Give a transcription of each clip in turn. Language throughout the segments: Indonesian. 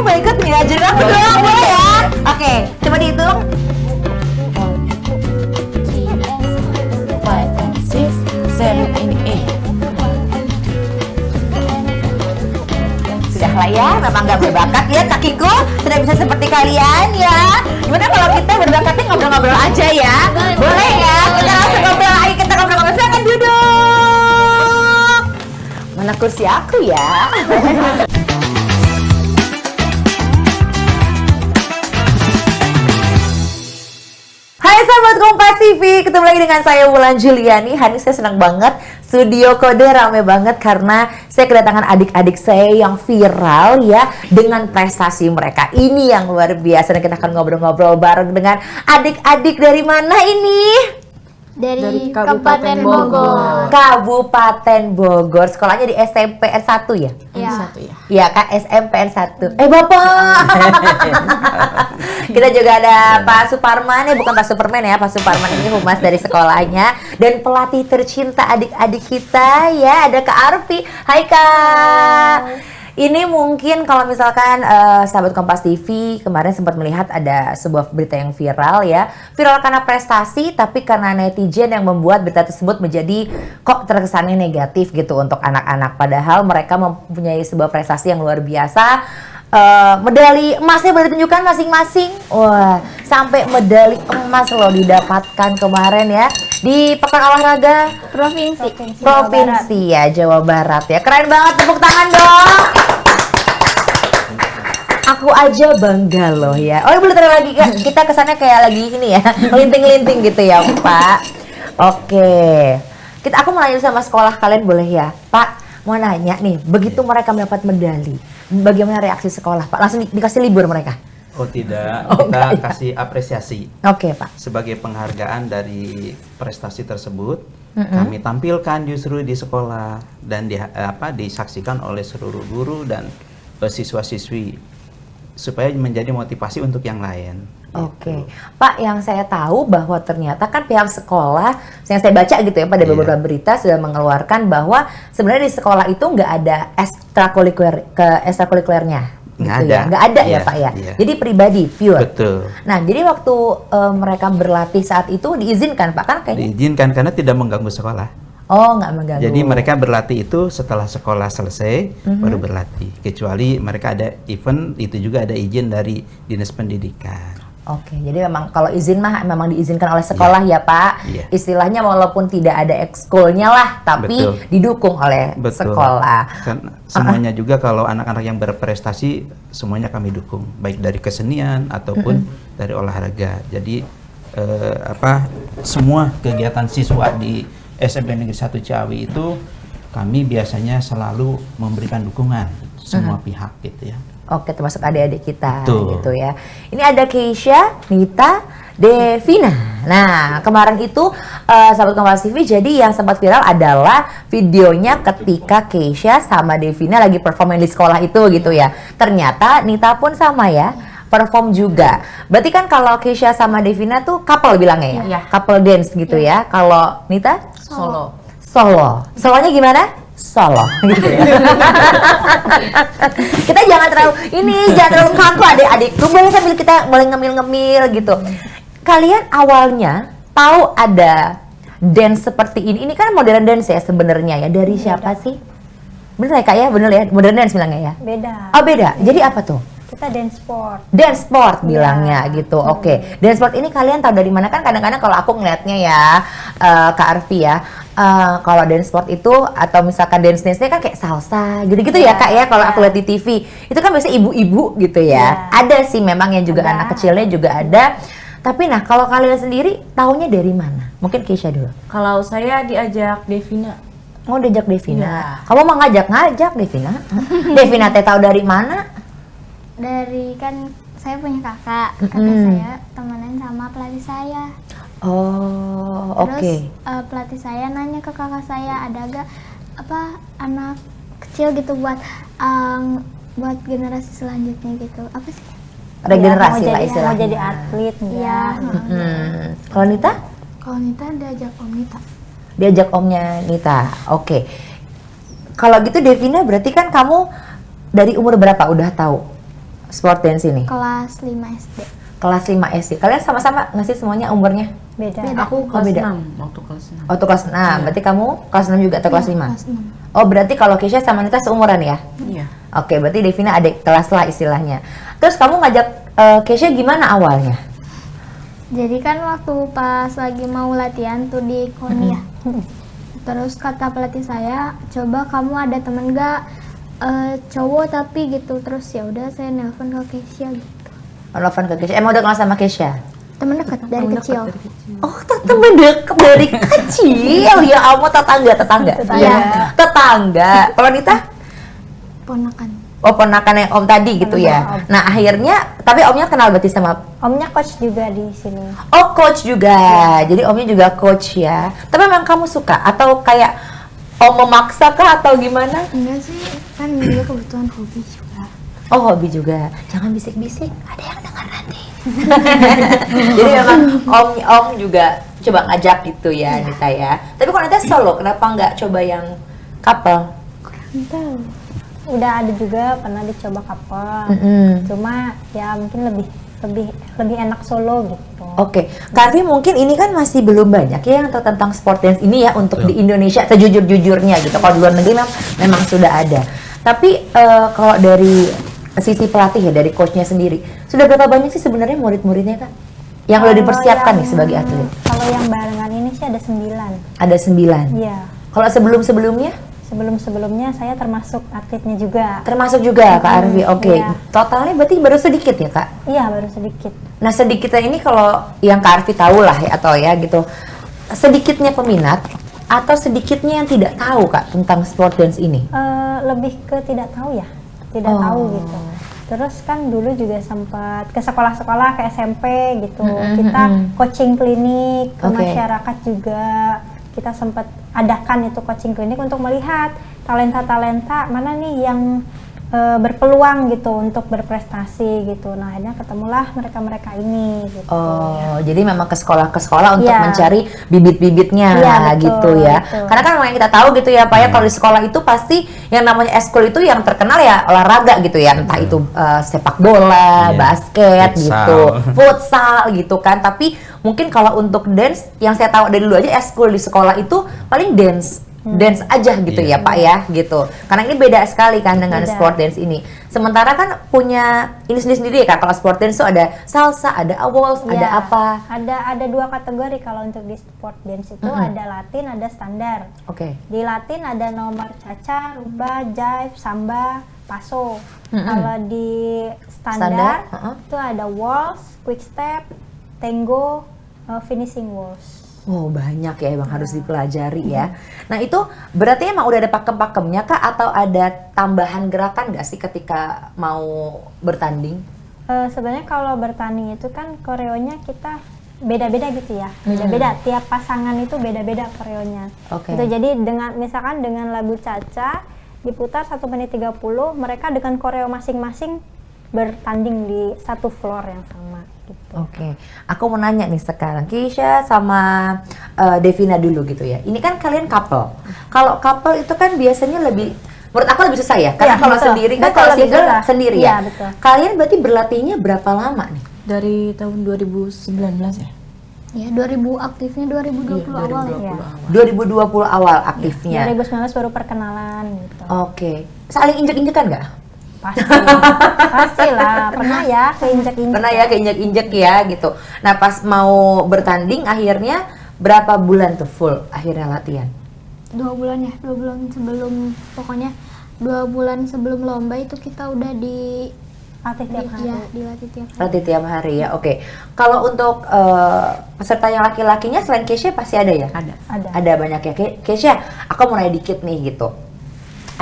mau ikut nih, ajarin aku dong, boleh ya? Oke, coba dihitung. 5, 6, 7, 8. Sudah lah ya, memang gak berbakat ya kakiku, tidak bisa seperti kalian ya. Gimana kalau kita berbakatnya ngobrol-ngobrol aja ya? Boleh ya? Kita langsung ngobrol, ayo kita ngobrol-ngobrol. Silakan duduk. Mana kursi aku ya? Hai sahabat Kompas TV, ketemu lagi dengan saya Wulan Juliani. Hari ini saya senang banget, studio Kode rame banget karena saya kedatangan adik-adik saya yang viral ya dengan prestasi mereka. Ini yang luar biasa dan kita akan ngobrol-ngobrol bareng dengan adik-adik dari mana ini? Dari Kabupaten Bogor. Kabupaten Bogor. Sekolahnya di SMPN 1 ya? Iya. Iya Kak, SMPN 1. Bapak. Kita juga ada Pak Suparman ya, bukan Pak Superman ya. Pak Suparman ini humas dari sekolahnya dan pelatih tercinta adik-adik kita ya. Ada Kak Arfi. Hai Kak. Ini mungkin kalau misalkan sahabat Kompas TV kemarin sempat melihat ada sebuah berita yang viral ya. Viral karena prestasi tapi karena netizen yang membuat berita tersebut menjadi kok terkesannya negatif gitu untuk anak-anak. Padahal mereka mempunyai sebuah prestasi yang luar biasa. Medali emasnya boleh ditunjukkan masing-masing. Wah, sampai medali emas loh didapatkan kemarin ya di Pekan Olahraga Provinsi ya Jawa Barat ya. Keren banget, tepuk tangan dong. Aku aja bangga loh ya. Oh, boleh taruh lagi Kak. Kita kesannya kayak lagi ini ya, ngelinting-linting gitu ya Pak. Oke. Aku mau nanya sama sekolah kalian boleh ya Pak? Mau nanya nih, begitu mereka mendapat medali, bagaimana reaksi sekolah Pak? Langsung dikasih libur mereka? Oh tidak, Oh, kita enggak, ya. kasih apresiasi. Oke Pak. Sebagai penghargaan dari prestasi tersebut, kami tampilkan justru di sekolah dan disaksikan oleh seluruh guru dan siswa-siswi supaya menjadi motivasi untuk yang lain. Oke, Pak, yang saya tahu bahwa ternyata kan pihak sekolah, yang saya baca gitu ya pada beberapa berita sudah mengeluarkan bahwa sebenarnya di sekolah itu nggak ada ekstrakurikulernya. Nggak ada ya Pak ya. Iya. Jadi pribadi, pure. Betul. Nah, jadi waktu mereka berlatih saat itu diizinkan Pak kan kayaknya? Diizinkan karena tidak mengganggu sekolah. Oh, nggak mengganggu. Jadi mereka berlatih itu setelah sekolah selesai baru berlatih. Kecuali mereka ada event, itu juga ada izin dari Dinas Pendidikan. Oke, jadi memang kalau izin mah memang diizinkan oleh sekolah ya Pak. Iya. Istilahnya walaupun tidak ada ekskulnya lah, tapi didukung oleh sekolah. Kan semuanya juga kalau anak-anak yang berprestasi semuanya kami dukung, baik dari kesenian ataupun dari olahraga. Jadi semua kegiatan siswa di SMP Negeri 1 Ciawi itu kami biasanya selalu memberikan dukungan semua pihak gitu ya. Oke, termasuk adik-adik kita. Betul. Gitu ya. Ini ada Keisha, Nita, Devina. Nah, kemarin itu sahabat Kompas TV, jadi yang sempat viral adalah videonya ketika Keisha sama Devina lagi perform di sekolah itu gitu ya. Ternyata Nita pun sama ya, perform juga. Berarti kan kalau Keisha sama Devina tuh couple bilangnya ya? Iya. Couple dance gitu ya. Kalau Nita? Solo. Solonya gimana? Solo gitu ya. Kita jangan terlalu kaku adik-adikku, boleh sambil kita boleh ngemil-ngemil gitu. Kalian awalnya tahu ada dance seperti ini kan modern dance ya sebenarnya ya, dari siapa sih? Bener ya Kak ya, bener ya, modern dance bilangnya ya? Beda. Oh beda, jadi apa tuh? Kita dance sport. Dance sport bilangnya gitu, oke. Dance sport ini kalian tahu dari mana? Kan kadang-kadang kalau aku ngeliatnya ya, Kak Arfi ya, kalau dance sport itu atau misalkan dance-nya kan kayak salsa gitu-gitu ya Kak ya, kalau aku lihat di TV itu kan biasanya ibu-ibu gitu ya. Ada sih memang yang juga anak kecilnya juga ada. Tapi nah kalau kalian sendiri taunya dari mana? Mungkin Keisha dulu. Kalau saya diajak Devina. Oh, diajak Devina. Kamu mau ngajak Devina? Devina teh tahu dari mana? Dari kan saya punya kakak saya temenan sama pelatih saya. Oh, Terus pelatih saya nanya ke kakak saya, ada gak anak kecil gitu buat generasi selanjutnya gitu, apa sih? Regenerasi Ya, lah istilahnya. mau jadi atlet Iya. Kalau Nita? Kalau Nita diajak Om Nita. Diajak omnya Nita. Oke. Kalau gitu Devina berarti kan kamu dari umur berapa udah tahu sport dance ini? Kelas 5 SD. Kelas 5 SD. Kalian sama-sama nggak sih semuanya umurnya? Beda. Aku Oh, kelas beda. 6, waktu kelas 6. Oh, tuh kelas 6. Berarti kamu kelas 6 juga atau kelas 5? Kelas 6. Oh, berarti kalau Kesha sama Nita seumuran ya? Iya. Oke, berarti Devina adik kelas lah istilahnya. Terus kamu ngajak Kesha gimana awalnya? Jadi kan waktu pas lagi mau latihan tuh di KONI ya. Terus kata pelatih saya, coba kamu ada temen gak cowok tapi gitu. Terus ya udah saya nelpon ke Kesha gitu. Telepon ke Kesha. Emang udah kenal sama Kesha? Temen dekat dari kecil. Oh, temen deket dari kecil. Ya ampun, tetangga. Iya. Tetangga. Kalau Nita? Ponakan. Oh, ponakan yang Om tadi gitu ya. Nah, akhirnya tapi Omnya kenal berarti sama. Omnya coach juga di sini. Oh, coach juga. Jadi Omnya juga coach ya. Tapi memang kamu suka atau kayak Om memaksa kah atau gimana? Enggak sih, kan juga kebutuhan hobi juga. Oh, hobi juga. Jangan bisik-bisik, ada yang dengar nanti. Jadi memang Om juga coba ngajak gitu ya, Nita ya. Tapi kalau Nita solo, kenapa nggak coba yang couple? Kurang tahu. Udah ada juga pernah dicoba couple. Cuma ya mungkin lebih enak solo gitu. Oke, Karvi mungkin ini kan masih belum banyak ya yang tahu tentang sport dance ini ya untuk di Indonesia sejujur-jujurnya gitu. Kalau di luar negeri memang sudah ada. Tapi kalau dari sisi pelatih ya, dari coachnya sendiri, sudah berapa banyak sih sebenarnya murid-muridnya Kak? Yang udah dipersiapkan nih sebagai atlet? Kalau yang barengan ini sih ada 9. Ada 9. Iya. Kalau sebelum-sebelumnya? Sebelum-sebelumnya saya termasuk atletnya juga. Termasuk juga Kak Arvi. Oke. Iya. Totalnya berarti baru sedikit ya Kak? Iya, baru sedikit. Nah sedikitnya ini kalau yang Kak Arvi tahu lah ya atau ya gitu, sedikitnya peminat atau sedikitnya yang tidak tahu Kak tentang sport dance ini? Lebih ke tidak tahu ya, tidak tahu gitu. Terus kan dulu juga sempat ke sekolah-sekolah, ke SMP gitu. Kita coaching klinik ke masyarakat juga. Kita sempat adakan itu coaching klinik untuk melihat talenta-talenta mana nih yang berpeluang gitu untuk berprestasi gitu. Nah, akhirnya ketemulah mereka-mereka ini gitu. Oh, jadi memang ke sekolah untuk Iya. mencari bibit-bibitnya Iya, betul, gitu ya. betul. Karena kan yang kita tahu gitu ya Pak ya, kalau di sekolah itu pasti yang namanya eskul itu yang terkenal ya olahraga gitu ya. Entah itu sepak bola, Iya. basket Futsal. gitu, futsal gitu kan. Tapi mungkin kalau untuk dance yang saya tahu dari dulu aja eskul di sekolah itu paling dance aja gitu ya Pak ya gitu. Karena ini beda sekali kan dengan Beda. sport dance ini. Sementara kan punya ini sendiri ya Kak. Kalau sport dance itu ada salsa, ada waltz, ada Iya, apa? Ada 2 kategori kalau untuk di sport dance itu ada Latin, ada standar. Oke. Di Latin ada nomor caca, rumba, jive, samba, paso. Kalau di Standar, standar, itu ada waltz, quick step, tango, finishing waltz. Wow banyak ya emang harus dipelajari ya. Nah itu berarti emang udah ada pakem-pakemnya Kak atau ada tambahan gerakan nggak sih ketika mau bertanding? Sebenarnya kalau bertanding itu kan koreonya kita beda-beda gitu ya, beda-beda. Tiap pasangan itu beda-beda koreonya. Oke. Gitu, jadi misalkan dengan lagu Caca diputar 1 menit 30, mereka dengan koreo masing-masing bertanding di satu floor yang sama. Gitu. Oke, aku mau nanya nih sekarang Kesha sama Devina dulu gitu ya. Ini kan kalian couple. Kalau couple itu kan biasanya lebih, menurut aku lebih susah ya. Karena Iya, kalau betul. sendiri kan Betul, kalau lebih single susah. sendiri Iya, ya. betul. Kalian berarti berlatihnya berapa lama nih? Dari tahun 2019 ya? Ya, 2000 aktifnya 2020 Iya, awal 2020 ya. awal. 2020 awal aktifnya. 2019 baru perkenalan gitu. Oke, saling injek-injekan nggak? Pastilah, pernah ya keinjek-injek. Pernah ya keinjek-injek ya gitu. Nah pas mau bertanding akhirnya berapa bulan tuh full akhirnya latihan? 2 bulan ya, 2 bulan sebelum, pokoknya 2 bulan sebelum lomba itu kita udah Latih tiap hari. ya, dilatih tiap hari. Latih tiap hari ya, oke. Kalau untuk peserta yang laki-lakinya selain Kesha pasti ada ya? Ada. Ada. Banyak ya. Kesha, aku mau nanya dikit nih gitu.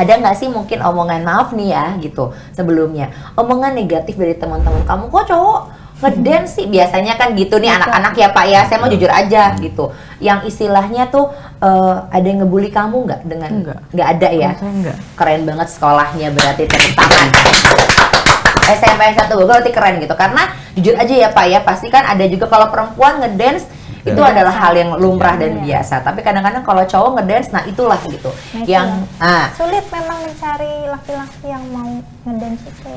Ada nggak sih mungkin omongan, maaf nih ya gitu sebelumnya, omongan negatif dari teman-teman kamu, kok cowok ngedance sih? Biasanya kan gitu nih anak-anak ya Pak ya, saya mau jujur aja gitu. Yang istilahnya tuh ada yang ngebully kamu nggak dengan? Nggak ada ya? Kalau saya enggak. Keren banget sekolahnya berarti, tepuk tangan. SMP 1 Bogor berarti keren gitu, karena jujur aja ya Pak ya, pasti kan ada juga kalau perempuan ngedance Iya. Itu adalah hal yang lumrah dan biasa. Tapi kadang-kadang kalau cowok ngedance, nah itulah gitu. Nah, yang sulit memang mencari laki-laki yang mau ngedance itu.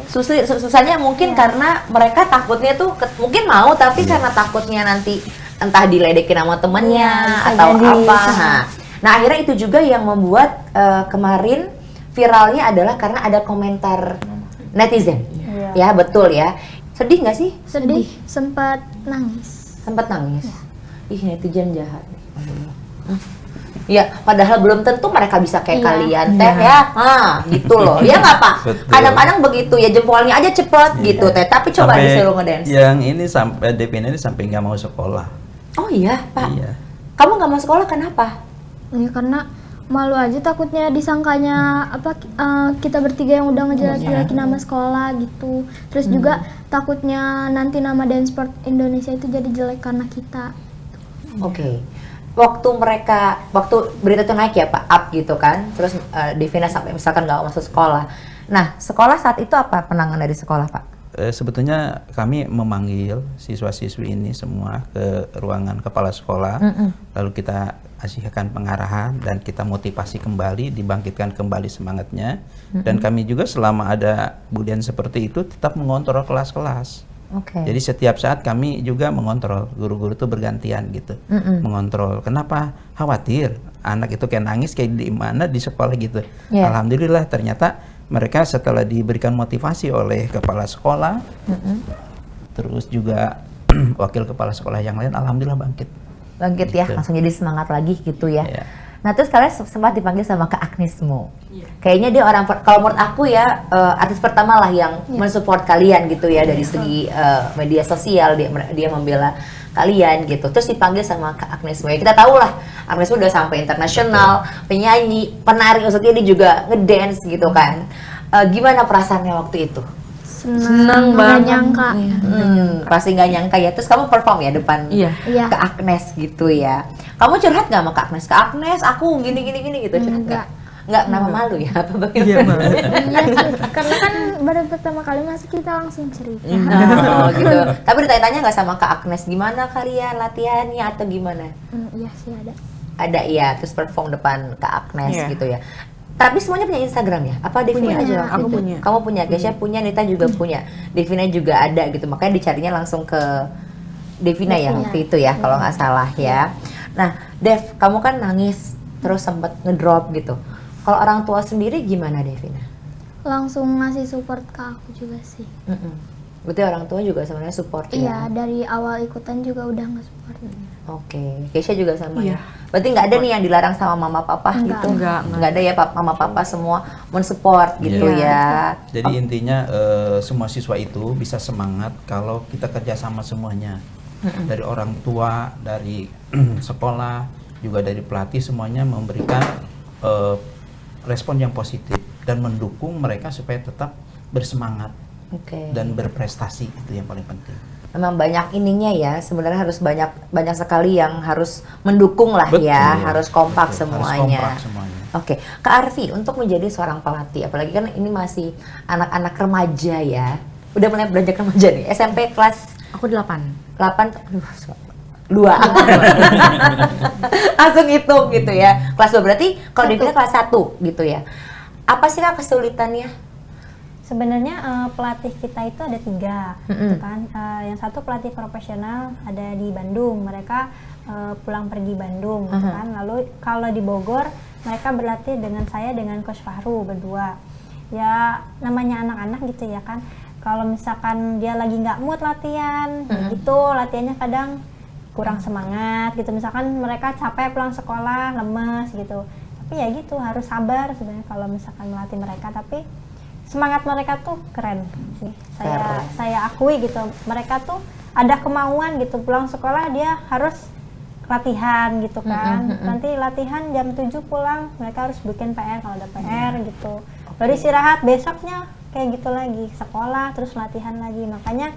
susahnya mungkin karena mereka takutnya tuh mungkin mau tapi karena takutnya nanti entah diledekin sama temennya Bisa atau jadi. apa. Nah akhirnya itu juga yang membuat kemarin viralnya adalah karena ada komentar netizen. Iya. Ya betul ya. Sedih nggak sih? Sedih, sempat nangis. Sempat nangis. Ih netizen jahat. Ya, padahal belum tentu mereka bisa kayak Iya. kalian teh ya. Gitu loh. Ya nggak Pak? Betul. Kadang-kadang begitu ya jempolnya aja cepet gitu teh. Tapi coba Sampai disuruh ngedance. Yang ini sampai Devina ini sampai nggak mau sekolah. Oh iya Pak. Iya. Kamu nggak mau sekolah kenapa? Ya karena malu aja, takutnya disangkanya kita bertiga yang udah ngejelek-jelekin nama sekolah gitu. Terus juga takutnya nanti nama dance sport Indonesia itu jadi jelek karena kita. Oke. Waktu berita itu naik ya Pak, up gitu kan. Terus Devina sampai misalkan nggak masuk sekolah. Nah, sekolah saat itu apa penanganan dari sekolah Pak? Sebetulnya kami memanggil siswa-siswi ini semua ke ruangan kepala sekolah, lalu kita kasihkan pengarahan dan kita motivasi kembali, dibangkitkan kembali semangatnya, dan kami juga selama ada bulian seperti itu tetap mengontrol kelas-kelas. Oke. Jadi setiap saat kami juga mengontrol, guru-guru itu bergantian gitu, mengontrol. Kenapa? Khawatir anak itu kayak nangis kayak di mana di sekolah gitu. Yeah. Alhamdulillah ternyata mereka setelah diberikan motivasi oleh kepala sekolah, terus juga wakil kepala sekolah yang lain, alhamdulillah bangkit Ya, Gitu. langsung jadi semangat lagi gitu ya. Iya. Nah terus kalian sempat dipanggil sama Kak Agnesmo. Kayaknya dia orang, kalau menurut aku ya artis pertama lah yang mensupport kalian gitu ya dari segi media sosial, dia membela kalian gitu. Terus dipanggil sama Kak Agnesmo. Ya kita tahu lah Agnesmo udah sampai internasional, penyanyi, penari, maksudnya dia juga ngedance gitu kan. Gimana perasaannya waktu itu? Senang banget. nggak nyangka. Pasti nggak nyangka ya. Terus kamu perform ya depan Iya. Iya. Kak Agnes gitu ya. Kamu curhat nggak sama Kak Agnes? Kak Agnes, aku gini gitu curhat nggak? Nggak, kenapa malu ya? Apa bagaimana? Iya, Mbak. Iya sih, karena kan baru pertama kali masuk kita langsung cerita. Oh gitu. Tapi ditanya-tanya nggak sama Kak Agnes gimana kalian latihannya atau gimana? Iya sih ada. Ada iya, terus perform depan Kak Agnes Iya. gitu ya. Tapi semuanya punya Instagram ya? Apa Devina Punya, aja waktu aku itu? punya. Kamu punya, Gesha punya, Nita juga punya, Devina juga ada gitu. Makanya dicarinya langsung ke Devina ya waktu itu ya, kalau nggak salah ya. Nah, Dev, kamu kan nangis terus sempet ngedrop gitu. Kalau orang tua sendiri gimana Devina? Langsung ngasih support ke aku juga sih. Berarti orang tua juga sebenarnya support Iya, ya? dari awal ikutan juga udah nge-support. Oke, Gesha juga sama ya? Iya. Berarti nggak ada nih yang dilarang sama mama papa Enggak. gitu? Enggak. Nggak ada ya mama papa semua mensupport gitu Iya. ya? Jadi intinya semua siswa itu bisa semangat kalau kita kerjasama semuanya, dari orang tua, dari sekolah, juga dari pelatih, semuanya memberikan respon yang positif dan mendukung mereka supaya tetap bersemangat Oke. dan berprestasi, itu yang paling penting. Memang banyak ininya ya, sebenarnya harus banyak sekali yang harus mendukung lah Betul. ya, harus kompak Betul, semuanya. Harus kompak semuanya. Oke, Kak Arfi, untuk menjadi seorang pelatih, apalagi kan ini masih anak-anak remaja ya, udah mulai beranjak remaja nih, SMP kelas Aku 8. 8, aduh, 2. Langsung hitung gitu ya. Kelas 2 berarti kalau Devina kelas 1 gitu ya. Apa sih Kak kesulitannya? Sebenarnya pelatih kita itu ada 3, gitu kan. Yang satu pelatih profesional ada di Bandung, mereka pulang pergi Bandung, gitu kan. Lalu kalau di Bogor mereka berlatih dengan saya dengan Coach Fahru berdua. Ya namanya anak-anak gitu ya kan. Kalau misalkan dia lagi nggak mood latihan, gitu latihannya kadang kurang semangat gitu. Misalkan mereka capek pulang sekolah, lemes gitu. Tapi ya gitu harus sabar sebenarnya kalau misalkan melatih mereka. Tapi semangat mereka tuh keren sih. Saya akui gitu. Mereka tuh ada kemauan gitu, pulang sekolah dia harus latihan gitu kan. Nanti latihan jam 7 pulang, mereka harus bikin PR kalau ada PR gitu. Baru istirahat, besoknya kayak gitu lagi, sekolah terus latihan lagi. Makanya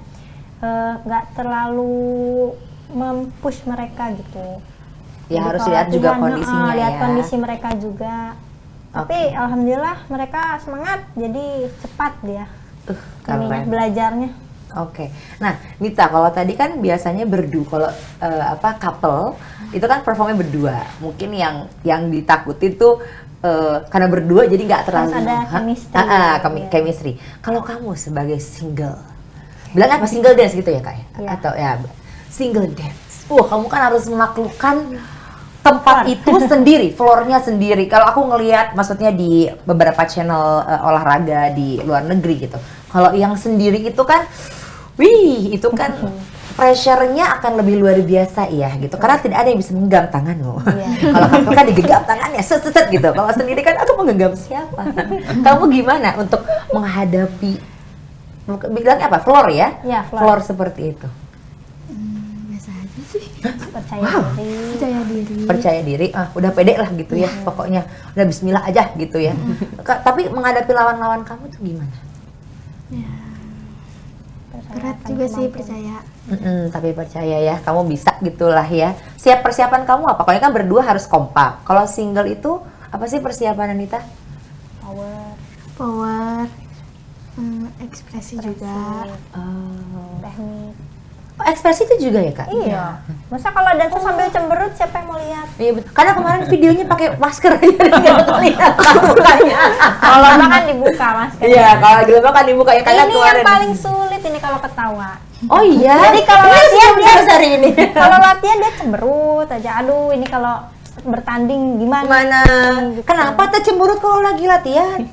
nggak terlalu mempush mereka gitu. Ya Jadi harus kalau lihat juga latihan, kondisinya lihat ya. kondisi mereka juga. Tapi alhamdulillah mereka semangat, jadi cepat dia ininya, Keren. belajarnya. Oke. Nah, Nita, kalau tadi kan biasanya berdua, kalau couple itu kan performnya berdua. Mungkin yang ditakutin tuh karena berdua jadi nggak terlalu Harus ada chemistry. Chemistry. Kalau kamu sebagai single, bilang apa single dance gitu ya kak? Iya. Atau ya single dance. Kamu kan harus menaklukkan tempat itu sendiri, floornya sendiri. Kalau aku ngelihat, maksudnya di beberapa channel olahraga di luar negeri gitu. Kalau yang sendiri itu kan, itu kan pressure-nya akan lebih luar biasa ya gitu. Karena tidak ada yang bisa menggenggam tanganmu. Iya. Kalau kamu kan digenggam tangannya, set gitu. Kalau sendiri kan aku menggenggam siapa? Kamu gimana untuk menghadapi, bilang apa? Floor ya? Iya, Floor seperti itu. Biasa aja sih. Percaya diri. Percaya diri. Percaya diri, udah pede lah gitu ya, pokoknya udah Bismillah aja gitu ya. Tapi menghadapi lawan-lawan kamu tuh gimana? Berat juga sih percaya. Tapi percaya ya, kamu bisa gitulah ya. Siap persiapan kamu apa? Kalau kan berdua harus kompak. Kalau single itu apa sih persiapan Anita? Power, ekspresi juga. Teknik. Ekspresi itu juga ya kak? Iya. Masa kalau dansa sambil cemberut siapa yang mau lihat? Iya betul. Karena kemarin videonya pakai masker aja nggak kelihatan mukanya. Kalau lomba kan dibuka maskernya. Iya, kalau lagi lomba kan dibuka ya kalian Ini kemarin. yang paling sulit ini kalau ketawa. Oh iya. Jadi kalau Ini latihan sudah dia hari ini. Kalau latihan dia cemberut aja. Aduh, ini kalau bertanding gimana? Mana? Gitu. Kenapa tuh cemberut kalau lagi latihan?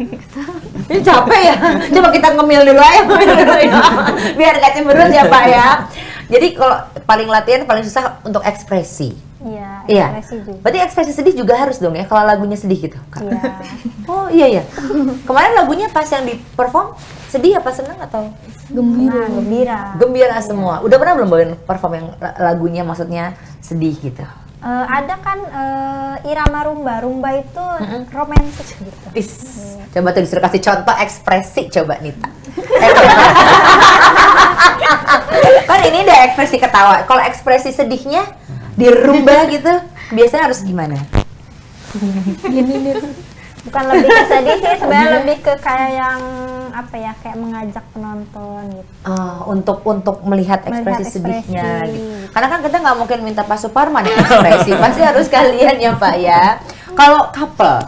Ini capek ya. Coba kita ngemil dulu aja, biar nggak cemberut ya Pak ya. Jadi kalau paling latihan paling susah untuk ekspresi. Iya, Iya. ekspresi juga. Berarti ekspresi sedih juga harus dong ya kalau lagunya sedih gitu. Kak? Iya. Oh iya ya. Kemarin lagunya pas yang di perform sedih apa senang atau Gembira. Gembira. gembira semua? Udah pernah belum bawain perform yang lagunya maksudnya sedih gitu? Ada kan irama rumba. Rumba itu romantis gitu. Coba tuh disuruh kasih contoh ekspresi coba Nita. Kan ini udah ekspresi ketawa. Kalau ekspresi sedihnya di rumba gitu, biasanya harus gimana? Bukan lebih ke sedih sih, sebenarnya lebih ke kayak yang apa ya, kayak mengajak penonton gitu. Untuk melihat ekspresi Melihat sedihnya. ekspresi. Gitu. Karena kan kita nggak mungkin minta Pak Suparman yang ekspresi, pasti harus kalian ya Pak ya. Kalau couple,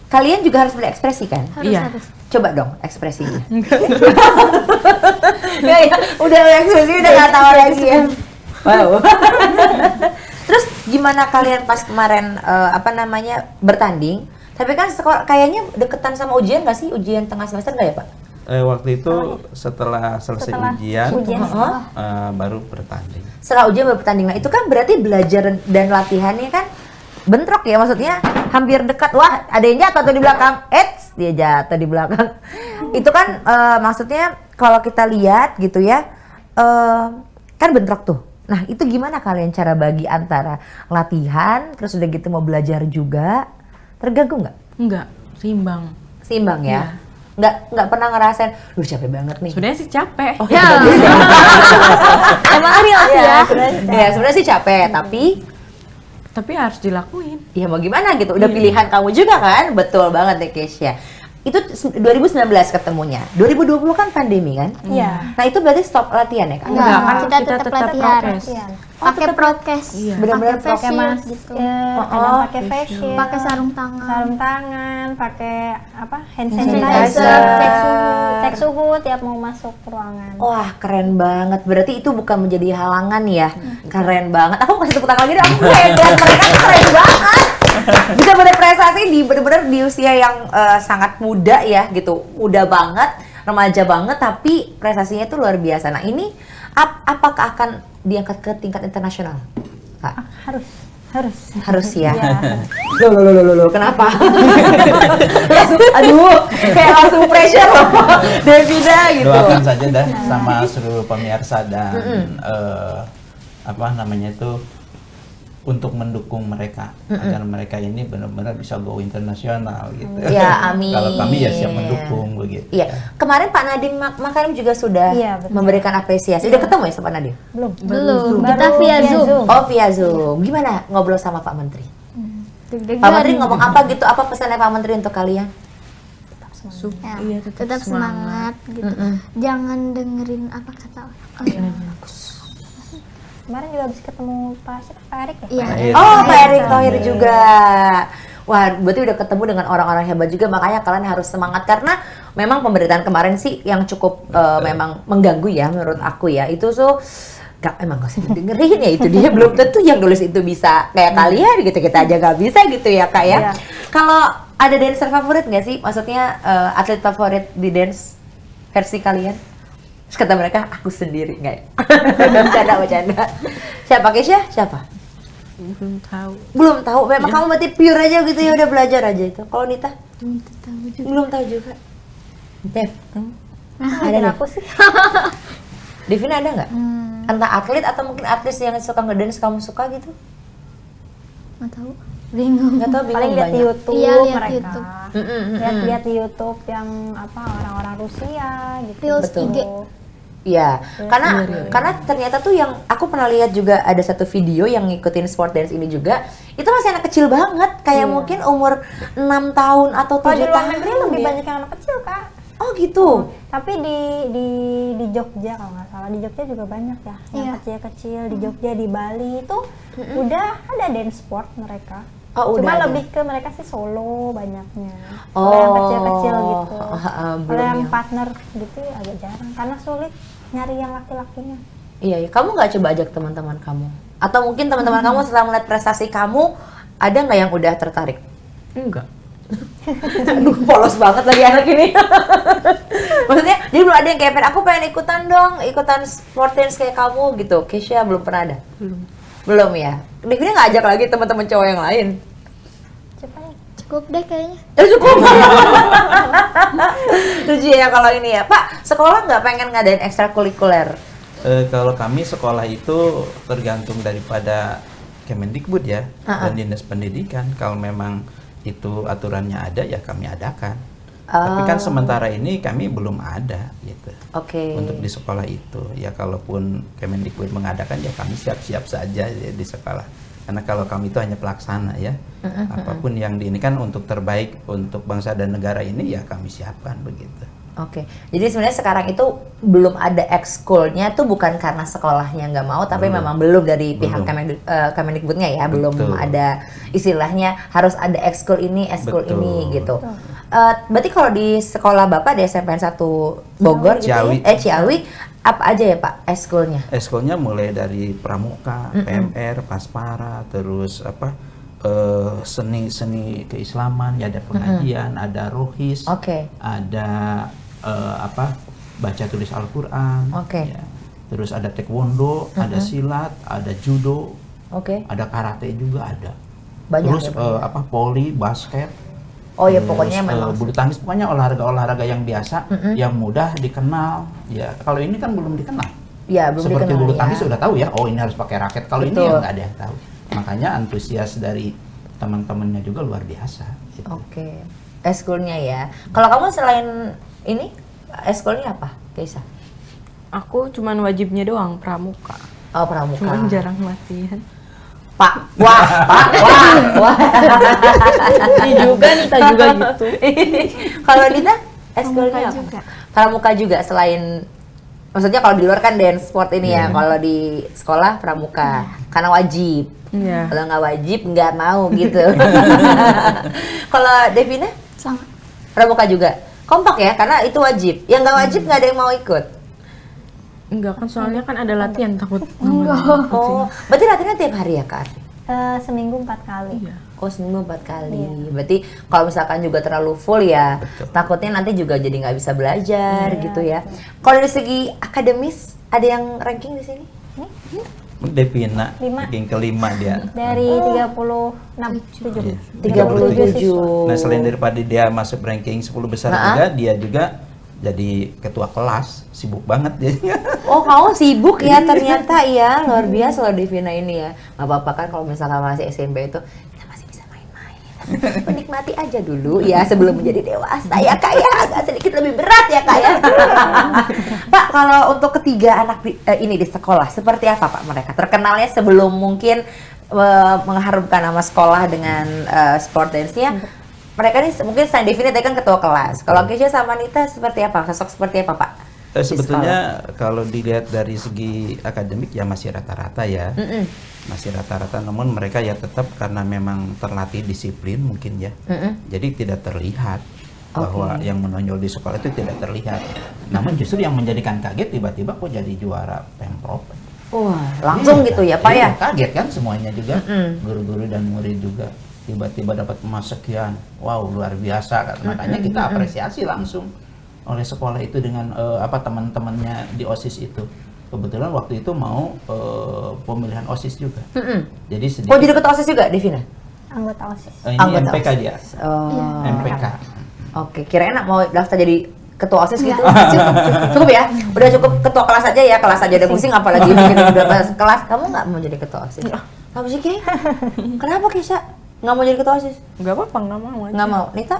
kalian juga harus berekspresi kan? Iya. Coba dong ekspresinya. Ya, udah ekspresi udah nggak tahu lagi ya. Wow. Terus gimana kalian pas kemarin bertanding? Tapi kan kayaknya deketan sama ujian nggak sih? Ujian tengah semester nggak ya Pak? Waktu itu setelah selesai ujian, baru bertanding. Setelah ujian baru bertanding. Nah itu kan berarti belajar dan latihannya kan bentrok ya, maksudnya hampir dekat. Wah ada yang jatuh tuh di belakang, dia jatuh di belakang. Itu kan maksudnya kalau kita lihat gitu ya, kan bentrok tuh. Nah itu gimana kalian cara bagi antara latihan, terus udah gitu mau belajar juga, terganggu nggak? Enggak, seimbang. Seimbang ya? Iya. Nggak pernah ngerasain, capek banget nih. Sebenarnya sih capek. Oh ya. Emang real sih ya. Ya sebenarnya sih capek, Tapi harus dilakuin. ya mau gimana gitu, udah pilihan kamu juga kan, betul banget deh Keisha. Itu 2019 ketemunya, 2020 kan pandemi kan? Iya. Nah itu berarti stop latihan ya Kak? Enggak, kan kita tetap latihan. prokes. Pakai prokes. Iya. Benar-benar Pakai Pakai face mas, shield gitu. kadang pakai face shield, Pakai sarung tangan. sarung tangan, pakai hand sanitizer. sanitizer, cek suhu tiap mau masuk ruangan. Wah keren banget, berarti itu bukan menjadi halangan ya? Keren banget, aku kasih tepuk tangan lagi deh, aku kayak lihat mereka tuh keren banget. Bisa berprestasi di bener-bener di usia yang sangat muda ya gitu, muda banget, remaja banget, tapi prestasinya itu luar biasa. Nah ini apakah akan diangkat ke tingkat internasional, Kak? Harus ya. Loh, kenapa? Kayak langsung pressure loh, Devina gitu. Doakan saja dah sama seluruh pemirsa dan untuk mendukung mereka agar mereka ini benar-benar bisa go internasional gitu. Ya, amin. Kalau kami ya siap mendukung begitu. Iya, kemarin Pak Nadiem Makarim juga sudah Iya, betul. memberikan apresiasi. Udah ketemu ya sama Pak Nadiem? Belum. Baru Kita via Zoom. Oh via Zoom. Gimana ngobrol sama Pak Menteri? Deg-degan. Pak Menteri ngomong apa gitu? Apa pesannya Pak Menteri untuk kalian? semangat. Ya, Iya, tetap semangat gitu. Jangan dengerin apa kata orang. Kemarin juga habis ketemu Pak Erik ya? Iya. Nah, Oh, iya. Pak Erick Thohir juga. Wah, berarti udah ketemu dengan orang-orang hebat juga, makanya kalian harus semangat karena memang pemberitaan kemarin sih yang cukup memang mengganggu ya menurut aku ya. Itu emang gak usah dengerin ya, itu dia belum tentu yang nulis itu bisa kayak kalian gitu, kita aja gak bisa gitu ya Kak ya. Iya. Kalau ada dancer favorit gak sih? Maksudnya atlet favorit di dance versi kalian? Terus kata mereka, aku sendiri nggak ya? Bercanda. Siapa Kesha? Siapa? Belum tahu. Belum tahu. Memang kamu berarti pure aja gitu ya, udah belajar aja itu. Kalau Nita? Belum tahu juga. Dev, kamu? Ada Dan nggak? aku sih Devina ada nggak? Entah atlet atau mungkin artis yang suka ngedance kamu suka gitu? Nggak tahu. Bingung. Nggak tahu, bingung paling lihat di banyak. YouTube Iya, lihat mereka. YouTube. Lihat di YouTube yang apa orang-orang Rusia gitu. Reels Betul. IG. Iya, karena ternyata tuh yang aku pernah lihat juga ada satu video yang ngikutin sport dance ini juga, itu masih anak kecil banget, kayak mungkin umur 6 tahun atau 7 Kalau di luar tahun. negeri lebih ya. banyak yang anak kecil kak. Oh gitu. Tapi di Jogja kalau nggak salah, di Jogja juga banyak ya yang Iya. kecil-kecil. Di Jogja, di Bali itu udah ada dance sport mereka. Oh, Cuma udah ada. lebih ke mereka sih solo banyaknya. Oh, Kalau yang kecil-kecil gitu. belum Kalau yang yang- partner gitu ya agak jarang karena sulit nyari yang laki-lakinya. Iya, kamu nggak coba ajak teman-teman kamu? Atau mungkin teman-teman kamu setelah melihat prestasi kamu, ada nggak yang udah tertarik? Enggak. Aduh, polos banget lagi anak ini. Maksudnya, jadi belum ada yang kayak, aku pengen ikutan dong, ikutan sport dance kayak kamu gitu. Kesha belum pernah ada? Belum ya? Devina nggak ajak lagi teman-teman cowok yang lain? Coba ya. Cukup deh kayaknya. Cukup. Lucu ya kalau ini ya. Pak, sekolah nggak pengen ngadain ekstrakurikuler? Kalau kami sekolah itu tergantung daripada Kemendikbud ya dan Dinas Pendidikan. Kalau memang itu aturannya ada ya kami adakan. Tapi kan sementara ini kami belum ada gitu. Oke. Untuk di sekolah itu ya kalaupun Kemendikbud mengadakan ya kami siap-siap saja ya, di sekolah. Karena kalau kami itu hanya pelaksana ya. Apapun yang ini kan untuk terbaik untuk bangsa dan negara ini ya kami siapkan begitu. Oke, jadi sebenarnya sekarang itu belum ada ekskulnya tuh bukan karena sekolahnya nggak mau, tapi memang belum dari pihak Kemendikbudnya ya, belum Betul. ada istilahnya harus ada ekskul ini, ekskul Betul. ini gitu. Berarti kalau di sekolah Bapak di SMPN 1 Bogor gitu Ciawi. ya, Ciawi, apa aja ya Pak ekskulnya? Eskolnya mulai dari pramuka, PMR, paspara, terus seni keislaman, ya ada pengajian, ada rohis, Oke. ada baca tulis Al-Qur'an, Oke. ya. Terus ada taekwondo, ada silat, ada judo, Oke. ada karate juga ada. Banyak Terus ya, voli, basket. Oh ya terus, pokoknya memang bulu tangkis, pokoknya olahraga-olahraga yang biasa, yang mudah dikenal. Ya kalau ini kan belum dikenal. ya belum Seperti dikenal bulu ya. tangkis sudah tahu ya, oh ini harus pakai raket. Kalau ini Betul. ya nggak ada yang tahu. Makanya antusias dari teman-temannya juga luar biasa. Gitu. Oke, eskulnya ya. Kalau kamu selain ini, eskulnya apa, Keisa? Aku cuman wajibnya doang pramuka. Oh pramuka. Cuman jarang latihan. Pak, wah. Ini juga Nita juga gitu. Kalau Nita, eskulnya apa? juga. Pramuka juga selain, maksudnya kalau di luar kan dance sport ini ya. Iya. Kalau di sekolah pramuka, karena wajib. Iya. Kalau nggak wajib nggak mau gitu. Kalau Devina, Sama. pramuka juga. Kompak ya, karena itu wajib. Yang nggak wajib nggak ada yang mau ikut. Enggak kan soalnya kan ada latihan takut. Oh, berarti latihannya tiap hari ya Kak Arfi? Seminggu 4 kali. Iya. Oh seminggu 4 kali. Berarti kalau misalkan juga terlalu full ya, Betul. takutnya nanti juga jadi nggak bisa belajar gitu ya. Kalau dari segi akademis, ada yang ranking di sini? Devina, 5. ranking kelima dia. Dari 36, 7. Iya. 37. Nah selain daripada dia masuk ranking 10 besar juga, dia juga jadi ketua kelas, sibuk banget dia. Oh kamu sibuk ya ternyata ya, luar biasa loh Devina ini ya. Gak apa-apa kan kalau misalkan masih SMP itu, kita masih bisa main-main. Menikmati aja dulu ya sebelum menjadi dewasa ya Kak ya, agak sedikit lebih berat ya Kak ya. Pak, kalau untuk ketiga anak ini di sekolah, seperti apa Pak mereka? Terkenalnya sebelum mungkin mengharumkan nama sekolah dengan sport dance-nya, mereka nih mungkin selain Devina tadi kan ketua kelas. Kalau Kesha sama Nita seperti apa? Sosok seperti apa, Pak? Di Sebetulnya kalau dilihat dari segi akademik ya masih rata-rata ya. Masih rata-rata, namun mereka ya tetap karena memang terlatih disiplin mungkin ya. Jadi tidak terlihat bahwa yang menonjol di sekolah itu tidak terlihat. Namun justru yang menjadikan kaget tiba-tiba kok jadi juara Pemprov. Wah, langsung gitu ya, Pak ya? Kaget kan semuanya juga, guru-guru dan murid juga. Tiba-tiba dapat emas sekian, wow luar biasa kan. Makanya kita apresiasi langsung oleh sekolah itu dengan teman-temannya di OSIS itu. Kebetulan waktu itu mau pemilihan OSIS juga. Jadi sedikit. Oh, jadi ketua OSIS juga, Devina? Anggota OSIS. Ini Anggota MPK OSIS. dia. Oh. MPK. Oke, kirain mau daftar jadi ketua OSIS gitu. Cukup ya? Udah cukup ketua kelas aja ya, kelas aja udah pusing apalagi bikin udah kelas. Kamu nggak mau jadi ketua OSIS? Kamu sih, Ki? Kenapa, Kisha? Nggak mau jadi ketua OSIS? Nggak apa-apa, nggak mau aja. Nggak mau. Nita?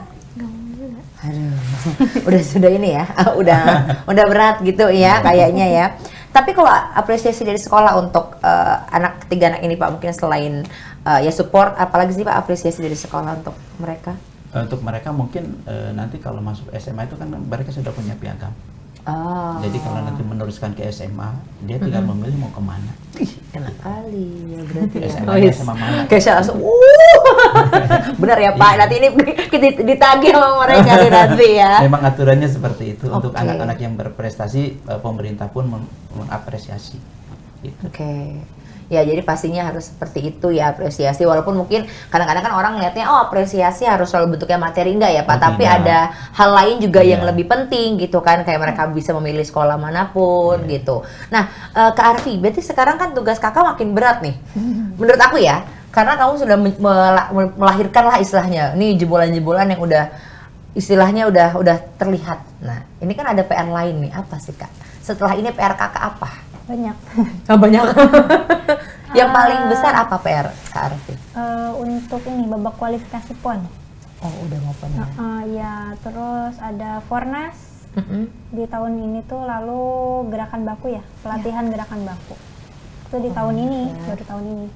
Aduh, udah sudah ini ya, udah berat gitu ya kayaknya ya. Tapi kalau apresiasi dari sekolah untuk anak ketiga anak ini Pak, mungkin selain ya support, apalagi sih Pak apresiasi dari sekolah untuk mereka? Untuk mereka mungkin nanti kalau masuk SMA itu kan mereka sudah punya piagam. Oh. Jadi kalau nanti meneruskan ke SMA, dia tinggal memilih mau kemana. Enak kali ya berarti ya. SMA-nya SMA mana? Kesha langsung, benar ya Pak, nanti ini ditagih sama mereka nih nanti ya. Memang aturannya seperti itu. Untuk Oke. anak-anak yang berprestasi, pemerintah pun mengapresiasi. Gitu. Oke. Ya jadi pastinya harus seperti itu ya apresiasi, walaupun mungkin kadang-kadang kan orang ngeliatnya oh apresiasi harus selalu bentuknya materi, enggak ya Pak, Oh, tapi tidak. ada hal lain juga yang Iya. lebih penting gitu kan, kayak mereka bisa memilih sekolah manapun gitu. Nah Kak Arfi, berarti sekarang kan tugas kakak makin berat nih menurut aku ya, karena kamu sudah melahirkan lah istilahnya, nih jebolan-jebolan yang udah istilahnya udah terlihat. Nah ini kan ada PR lain nih, apa sih Kak? Setelah ini PR kakak apa? Banyak. Banyak. Yang paling besar apa PR Kak Arfi? Untuk ini babak kualifikasi PON. Oh udah mau PON ya? Ya, terus ada Fornas di tahun ini tuh, lalu gerakan baku ya, pelatihan gerakan baku. Itu di tahun ini, baru tahun ini.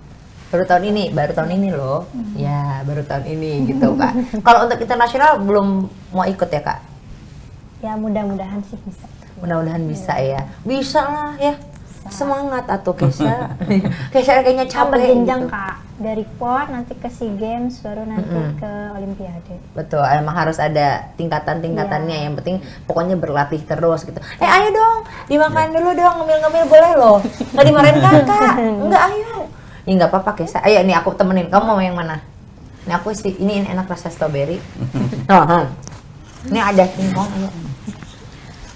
Baru tahun ini loh. Ya baru tahun ini gitu Kak. Kalau untuk internasional belum mau ikut ya Kak? Ya mudah-mudahan sih bisa. Mudah-mudahan bisa ya. Bisa lah ya. Semangat atau Kesha. Kesha kayaknya Kan capek berjenjang gitu. Kak, dari PON nanti ke SEA Games, baru nanti ke Olimpiade. Betul, emang harus ada tingkatan-tingkatannya. Yang penting pokoknya berlatih terus gitu. Ayo dong, dimakan dulu dong, ngemil-ngemil boleh loh. Nggak dimarahin kakak. Enggak, ayo. Ya nggak apa-apa Kesha. Ayo nih aku temenin. Kamu mau yang mana? Ini aku ini enak rasa strawberry. Ini ada singkong. Ayo.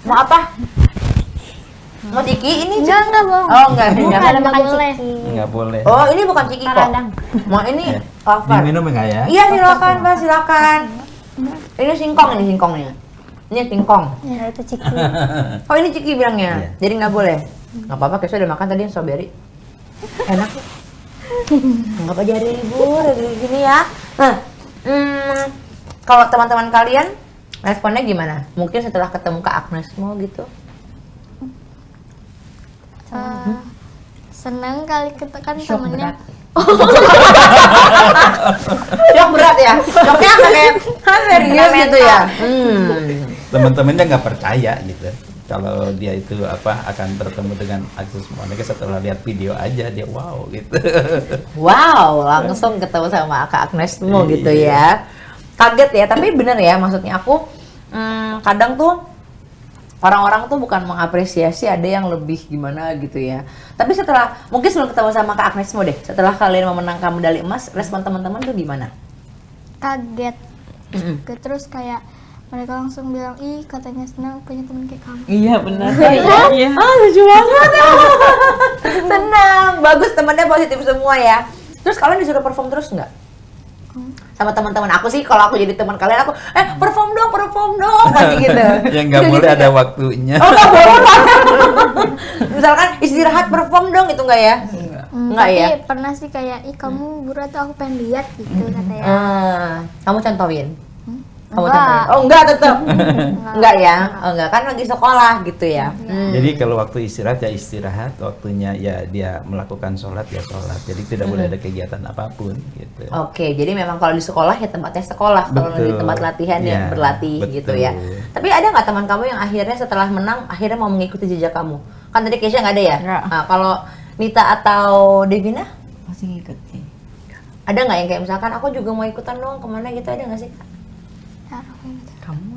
Mau apa? Mau ciki ini? Enggak, Bang. Oh enggak, Bukan, enggak. makan boleh. ciki. Nggak boleh. Oh ini bukan ciki kok. Radang. Mau ini Ya. apa? Diminum enggak ya? Iya silakan Mbak, silakan. Ini singkong singkongnya. Ini singkong. Ya itu ciki. Oh ini ciki bilangnya. Iya. Jadi nggak boleh. Nggak apa-apa, Kesha udah makan tadi yang strawberry. Enak. Nggak apa jadi libur gini ya. Nah, kalau teman-teman kalian responnya gimana? Mungkin setelah ketemu Kak Agnes mau gitu? Seneng kali kita kan Shock temennya. Shock berat ya? Shocknya kayak serius gitu ya? Teman-temannya nggak percaya gitu. Kalau dia itu akan bertemu dengan Agnes Monica, setelah lihat video aja dia wow gitu. Wow, langsung ketemu sama Kak Agnes Mo gitu ya. Kaget ya, tapi bener ya, maksudnya aku kadang tuh orang-orang tuh bukan mengapresiasi, ada yang lebih gimana gitu ya. Tapi setelah, mungkin sebelum ketemu sama Kak Agnes Mo deh, setelah kalian memenangkan medali emas, respon teman-teman tuh gimana? Kaget. Terus kayak mereka langsung bilang, ih katanya senang punya teman kayak kamu. Iya benar. Iya. Ah, lucu banget. Senang, bagus, temennya positif semua ya. Terus kalian disuruh perform terus nggak? Sama teman-teman aku sih, kalau aku jadi teman kalian, aku perform dong, pasti gitu. Ya nggak boleh ada waktunya. Oh nggak boleh. Misalkan istirahat perform dong, itu nggak ya? Nggak Tapi ya? pernah sih kayak, ih kamu berat, aku pengen lihat gitu katanya. Kamu contohin. Kamu Enggak. temporer. Oh enggak tetap. Enggak ya? Oh enggak kan lagi sekolah gitu ya. Jadi kalau waktu istirahat ya istirahat, waktunya ya dia melakukan sholat ya sholat. Jadi tidak boleh ada kegiatan apapun gitu. Oke, jadi memang kalau di sekolah ya tempatnya sekolah, kalau di Betul. tempat latihan ya Ya, berlatih gitu ya. betul. Tapi ada nggak teman kamu yang akhirnya setelah menang akhirnya mau mengikuti jejak kamu? Kan tadi Keisha nggak ada ya? Nggak. Nah, kalau Nita atau Devina Masih ngikutin. ada nggak yang kayak misalkan aku juga mau ikutan dong kemana gitu, ada nggak sih? Kamu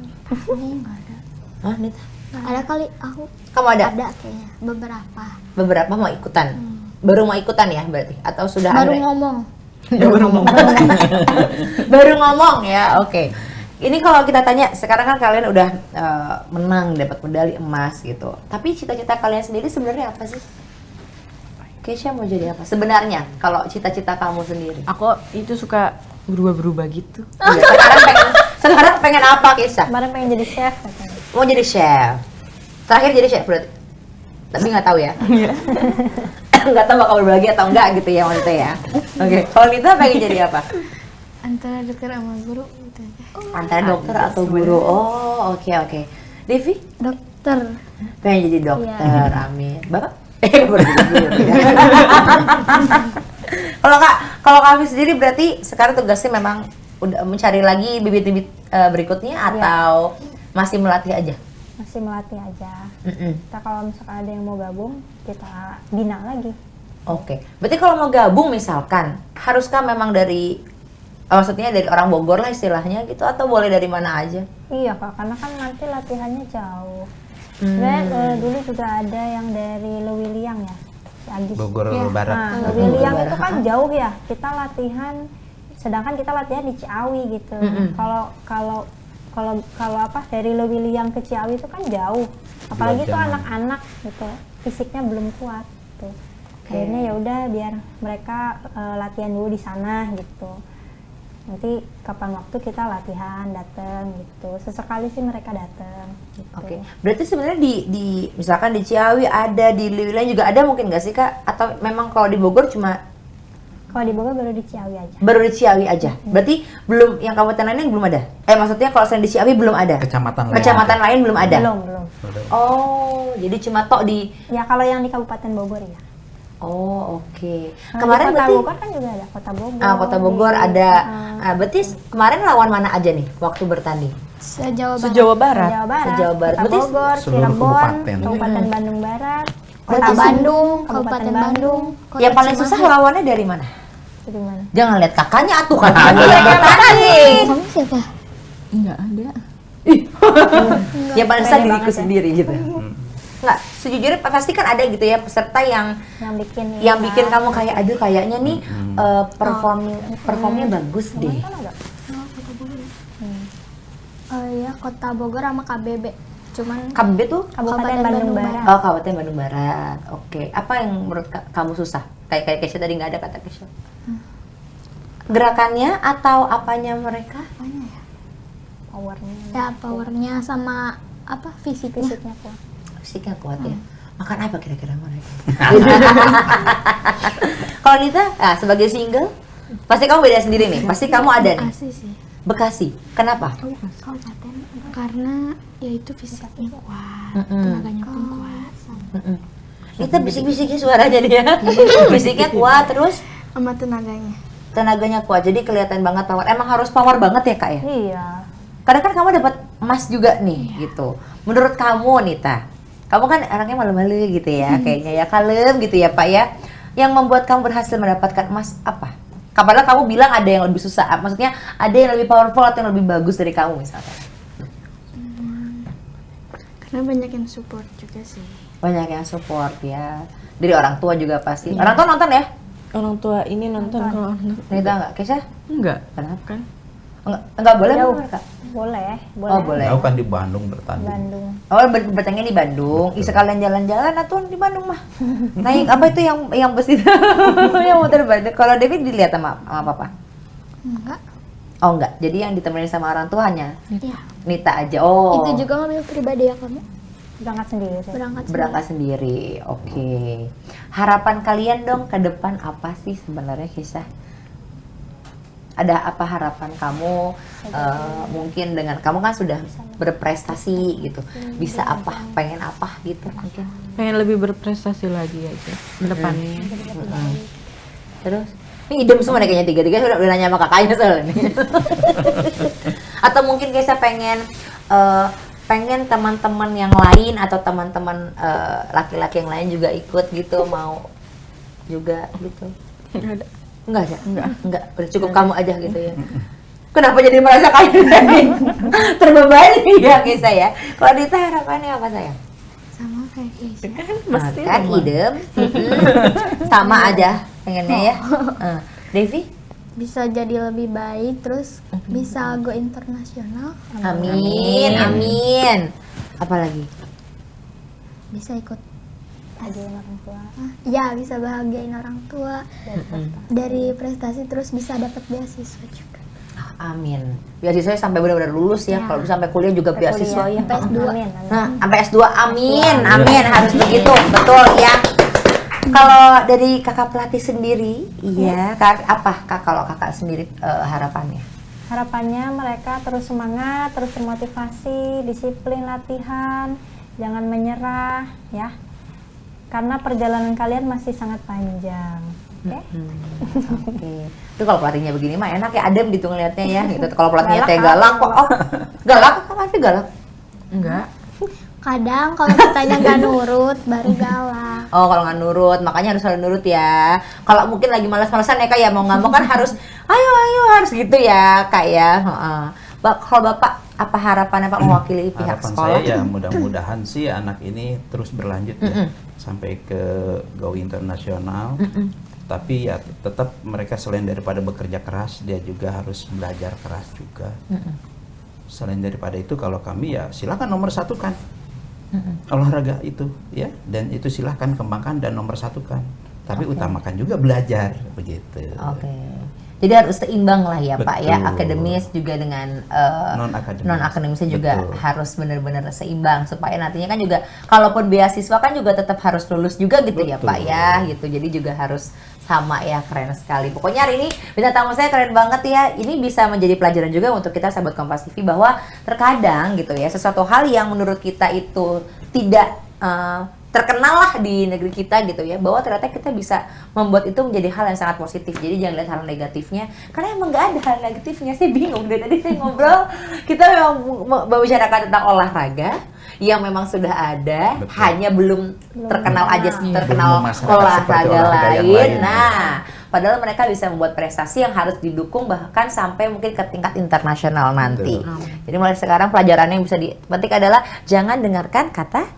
Enggak ada. Hah, Nita? Ada kali aku Kamu ada? ada kayaknya beberapa. Beberapa mau ikutan. Baru mau ikutan ya berarti? Atau sudah Baru ada? ngomong. Baru ngomong. Baru ngomong ya, oke. Ini kalau kita tanya, sekarang kan kalian udah menang, dapat medali emas gitu. Tapi cita-cita kalian sendiri sebenarnya apa sih? Keisha mau jadi apa? Sebenarnya, kalau cita-cita kamu sendiri. aku itu suka berubah-berubah gitu. Iya, sekarang pengen apa Keisha? Kemarin pengen jadi chef katanya. Mau jadi chef. Terakhir jadi chef berarti. Tapi nggak tahu ya. Nggak tahu bakal berbagi atau enggak gitu ya wanita ya. Oke, kalau Nita pengen jadi apa? Antara dokter sama guru gitu aja. Antara dokter atau guru. Oh, oke. Devi? Dokter. Pengen jadi dokter, amin. Bapak? Baru jadi guru ya. Kalau kami sendiri berarti sekarang tugasnya memang udah mencari lagi bibit-bibit berikutnya atau masih melatih aja? Masih melatih aja. Mm-mm. Kita kalau misalkan ada yang mau gabung, kita bina lagi. Oke, berarti kalau mau gabung misalkan, haruskah memang dari, maksudnya dari orang Bogor lah istilahnya gitu, atau boleh dari mana aja? Iya Kak, karena kan nanti latihannya jauh. Sebenarnya dulu juga ada yang dari Lewiliang ya, si Agis. Bogor Ya. Barat. Nah, Lewiliang Bogor itu Barat. kan jauh ya. Kita latihan, sedangkan kita latihan di Ciawi gitu. Kalau apa dari Lewiliang ke Ciawi itu kan jauh. Apalagi 2 tuh jam. anak-anak gitu, fisiknya belum kuat. Tuh. Akhirnya ya udah biar mereka latihan dulu di sana gitu. Nanti kapan waktu kita latihan datang gitu. Sesekali sih mereka datang gitu. Oke, berarti sebenarnya di misalkan di Ciawi ada, di Lewiliang juga ada mungkin nggak sih Kak? Atau memang kalau di Bogor cuma Kalau di Bogor baru di Ciawi aja. baru di Ciawi aja? Berarti belum, yang kabupaten lainnya belum ada? Maksudnya kalau selain di Ciawi belum ada? Kecamatan lain. Kecamatan lain belum ada? Belum. Oh, jadi cuma tok di. Ya kalau yang di Kabupaten Bogor ya. Oh, oke. Nah, Kemarin di Kota berarti Bogor kan juga ada Kota Bogor. Kota Bogor di- ada. ah, Berarti kemarin lawan mana aja nih waktu bertanding? Sejauh Sejawa Barat. Jawa Barat, Se-Jawa Barat. Kota Berarti Bogor, seluruh Cirebon, kabupaten. Kabupaten Bandung Barat, Berarti Kota Bandung, Kabupaten Kabupaten Bandung. Bandung, Kota yang paling Cimahi. susah lawannya dari mana? Itu di mana? Jangan lihat kakaknya atuh kan. Yang bertanding. Kamu siapa? Enggak ada. Yang paling susah Pede diriku banget ya. sendiri gitu. Enggak, sejujurnya pasti kan ada gitu ya peserta yang bikin kamu kayak aduh kayaknya nih performnya bagus deh. Kan ada. Oh iya, Kota Bogor sama KBB. Cuman KBB tuh Kabupaten Bandung Barat. oh Kabupaten Bandung Barat. Oke, apa yang menurut kamu susah? Kayak Keisha tadi nggak ada kata Keisha. Gerakannya atau apanya mereka? apanya ya? Powernya, Ya powernya sama apa fisiknya. fisiknya kuat. Fisiknya kuat ya. Makan apa kira-kira mereka? Kalau Nita, sebagai single, pasti kamu beda sendiri nih. Pasti kamu ada nih. Asli sih. Bekasi. Kenapa? Kabupaten karena ya itu fisiknya kuat, Mm-mm. tenaganya pun kuat. Mm-mm. Nita bisik-bisiknya suaranya dia. Fisiknya kuat, terus Sama tenaganya. tenaganya kuat. Jadi kelihatan banget power. Emang harus power banget ya kak ya? Iya. Karena kan kamu dapat emas juga nih, gitu. Menurut kamu, Nita, kamu kan orangnya malu-malu gitu ya, kayaknya ya kalem gitu ya, Pak ya. Yang membuat kamu berhasil mendapatkan emas apa? Padahal kamu bilang ada yang lebih susah, maksudnya ada yang lebih powerful atau yang lebih bagus dari kamu misalnya. Karena banyak yang support juga sih. Banyak yang support ya, dari orang tua juga pasti. Orang tua nonton ya? Orang tua ini nonton kalau anak. Nita nggak? Keisha? Enggak. Kenapa? Kan? Enggak boleh Jauh. mereka? Boleh. Oh boleh. Jauh kan di Bandung bertanding. Bandung. Oh bertanya di Bandung, Betul. sekalian jalan-jalan atau di Bandung mah naik apa itu yang bus itu yang motor Bandung. Kalau Devi dilihat sama papa? Enggak. Oh enggak, jadi yang ditemenin sama orang tuanya Iya. Nita aja. Oh Itu juga mobil pribadi ya kamu? Berangkat sendiri sih. berangkat sendiri. Oke. Harapan kalian dong ke depan apa sih sebenarnya Kisah? Ada apa harapan kamu mungkin dengan kamu kan sudah berprestasi gitu, bisa apa, pengen apa gitu mungkin? Pengen lebih berprestasi lagi aja ke depannya. Terus ini idem semua nih kayaknya tiga-tiga udah nanya sama kakaknya soalnya nih. Atau mungkin Keisha pengen teman-teman yang lain atau teman-teman laki-laki yang lain juga ikut gitu, mau juga gitu? Ada. Enggak ya? Enggak. Udah cukup kamu aja gitu ya. Kenapa jadi merasa kayak tadi terbebani ya Keisha ya? Kalau Dita harapannya apa sayang? Sama kayak Keisha. Kan idem. Sama aja pengennya ya. Devi? Bisa jadi lebih baik, terus bisa go internasional, Amin, amin. Apalagi? bisa ikut Bahagiain orang tua. ya bisa bahagiain orang tua dari prestasi, terus bisa dapat beasiswa juga. Amin. Beasiswa sampai benar-benar lulus ya. Ya. Kalau bisa sampai kuliah juga beasiswa ya. Sampai S2. Amin, amin. Nah, sampai S2 amin. Amin, harus begitu. Betul ya. Kalau dari kakak pelatih sendiri, iya, apa kak kalau kakak sendiri harapannya? Harapannya mereka terus semangat, terus termotivasi, disiplin latihan, jangan menyerah ya. Karena perjalanan kalian masih sangat panjang. Oke? Oke. Itu kalau pelatihnya begini mah enak ya, adem gitu ngelihatnya ya. Gitu. Kalau pelatihnya teh Galak, galak kok. Oh, galak kok Alfi galak. Enggak. Kadang kalau kitanya nggak nurut baru galak. Oh, kalau nggak nurut, makanya harus selalu nurut ya. Kalau mungkin lagi malas-malasan ya kak ya, mau nggak mau kan harus, ayo harus gitu ya kak ya. Kalau bapak apa harapannya pak mewakili pihak Harapan sekolah? saya ya mudah-mudahan sih anak ini terus berlanjut ya sampai ke go internasional. Tapi ya tetap mereka selain daripada bekerja keras, dia juga harus belajar keras juga. Selain daripada itu, kalau kami ya silakan nomor satu kan olahraga itu ya, dan itu silahkan kembangkan dan nomor satukan. Tapi utamakan juga belajar begitu. Oke. Jadi harus seimbang lah ya Pak ya, Betul. akademis juga dengan non-akademisnya juga Betul. harus benar-benar seimbang supaya nantinya kan juga kalaupun beasiswa kan juga tetap harus lulus juga gitu ya Pak Betul. ya gitu. Jadi juga harus sama ya, keren sekali. Pokoknya hari ini bintang tamu saya keren banget ya. Ini bisa menjadi pelajaran juga untuk kita sahabat Kompas TV bahwa terkadang gitu ya sesuatu hal yang menurut kita itu tidak terkenal lah di negeri kita gitu ya, bahwa ternyata kita bisa membuat itu menjadi hal yang sangat positif. Jadi jangan lihat hal negatifnya, karena emang nggak ada hal negatifnya. Saya bingung dari tadi saya ngobrol, kita memang membicarakan tentang olahraga yang memang sudah ada, Betul. hanya belum terkenal aja, terkenal Belum masyarakat seperti olahraga olahraga yang lain. lain. Nah, padahal mereka bisa membuat prestasi yang harus didukung bahkan sampai mungkin ke tingkat internasional nanti. Betul. Jadi mulai sekarang pelajarannya yang bisa dipetik adalah jangan dengarkan kata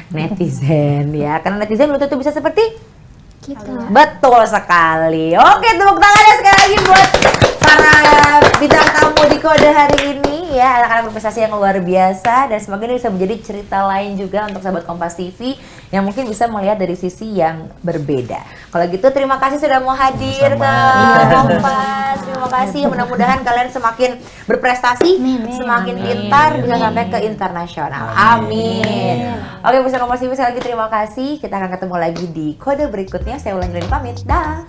netizen ya, karena netizen belum tentu bisa seperti Kita betul sekali. Oke, tepuk tangannya sekali lagi buat para bintang tamu di Kode hari ini ya, anak-anak berprestasi yang luar biasa, dan semoga ini bisa menjadi cerita lain juga untuk sahabat Kompas TV yang mungkin bisa melihat dari sisi yang berbeda. Kalau gitu terima kasih sudah mau hadir ke Kompas. Terima kasih. Mudah-mudahan kalian semakin berprestasi, semakin pintar, bisa sampai ke internasional. Amin. Oke, bisa Kompas TV sekali lagi terima kasih. Kita akan ketemu lagi di Kode berikutnya. Saya Ulan Jelani pamit. Dah.